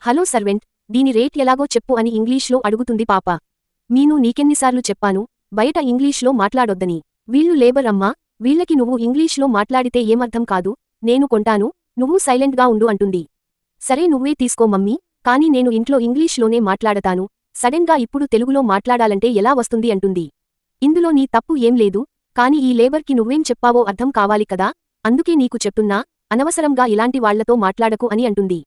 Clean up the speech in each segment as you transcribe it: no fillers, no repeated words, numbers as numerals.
Hello servant, దీని rate ఎలాగో చెప్పు అని ఇంగ్లీష్లో అడుగుతుంది పాప. మీను నీకెన్నిసార్లు చెప్పాను, బయట ఇంగ్లీష్లో మాట్లాడొద్దని. వీళ్ళు లేబర్ అమ్మా, వీళ్ళకి నువ్వు ఇంగ్లీష్లో మాట్లాడితే ఏమర్థం కాదు, నేను కొంటాను, నువ్వు సైలెంట్గా ఉండు అంటుంది. సరే నువ్వే తీసుకో మమ్మీ, కానీ నేను ఇంట్లో ఇంగ్లీష్లోనే మాట్లాడతాను, సడెన్గా ఇప్పుడు తెలుగులో మాట్లాడాలంటే ఎలా వస్తుంది అంటుంది. ఇందులో నీ తప్పు ఏం లేదు, కాని ఈ లేబర్కి నువ్వేం చెప్పావో అర్థం కావాలి కదా, అందుకే నీకు చెప్తున్నా, అనవసరంగా ఇలాంటి వాళ్లతో మాట్లాడకు అని అంటుంది.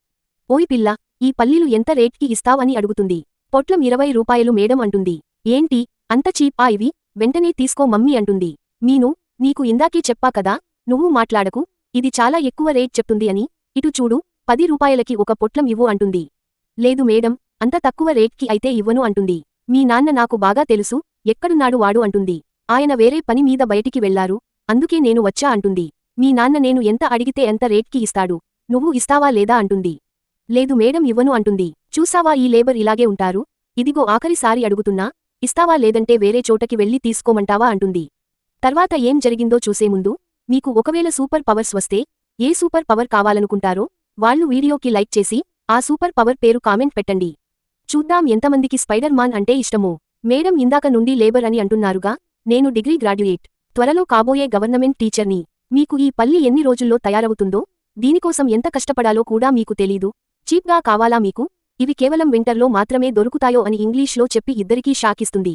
ఓయ్ పిల్ల, ఈ పల్లీలు ఎంత రేట్కి ఇస్తావ్ అని అడుగుతుంది. పొట్లం 20 రూపాయలు మేడం అంటుంది. ఏంటి, అంత చీపా ఇవి, వెంటనే తీసుకో మమ్మీ అంటుంది. మీను, నీకు ఇందాకే చెప్పా కదా, నువ్వు మాట్లాడకు, ఇది చాలా ఎక్కువ రేట్ చెప్తుంది అని, ఇటు చూడు, 10 రూపాయలకి ఒక పొట్లం ఇవ్వు అంటుంది. లేదు మేడం, అంత తక్కువ రేట్కి అయితే ఇవ్వను అంటుంది. మీ నాన్న నాకు బాగా తెలుసు, ఎక్కడున్నాడు వాడు అంటుంది. ఆయన వేరే పని మీద బయటికి వెళ్లారు, అందుకే నేను వచ్చా అంటుంది. మీ నాన్న నేను ఎంత అడిగితే ఎంత రేట్కి ఇస్తాడు, నువ్వు ఇస్తావా లేదా అంటుంది. లేదు మేడం ఇవ్వను అంటుంది. చూసావా ఈ లేబర్ ఇలాగే ఉంటారు, ఇదిగో ఆఖరిసారి అడుగుతున్నా, ఇస్తావా లేదంటే వేరే చోటకి వెళ్లి తీసుకోమంటావా అంటుంది. తర్వాత ఏం జరిగిందో చూసే ముందు, మీకు ఒకవేళ సూపర్ పవర్స్ వస్తే, ఏ సూపర్ పవర్ కావాలనుకుంటారో, వాళ్ళు వీడియోకి లైక్ చేసి, ఆ సూపర్ పవర్ పేరు కామెంట్ పెట్టండి. చూద్దాం ఎంతమందికి స్పైడర్ మాన్ అంటే ఇష్టమో. మేడం ఇందాక నుండి లేబర్ అని అంటున్నారుగా, నేను డిగ్రీ గ్రాడ్యుయేట్, త్వరలో కాబోయే గవర్నమెంట్ టీచర్ని. మీకు ఈ పల్లి ఎన్ని రోజుల్లో తయారవుతుందో, దీనికోసం ఎంత కష్టపడాలో కూడా మీకు తెలీదు. చీప్గా కావాలా మీకు, ఇవి కేవలం వింటర్లో మాత్రమే దొరుకుతాయో అని ఇంగ్లీష్లో చెప్పి ఇద్దరికీ షాకిస్తుంది.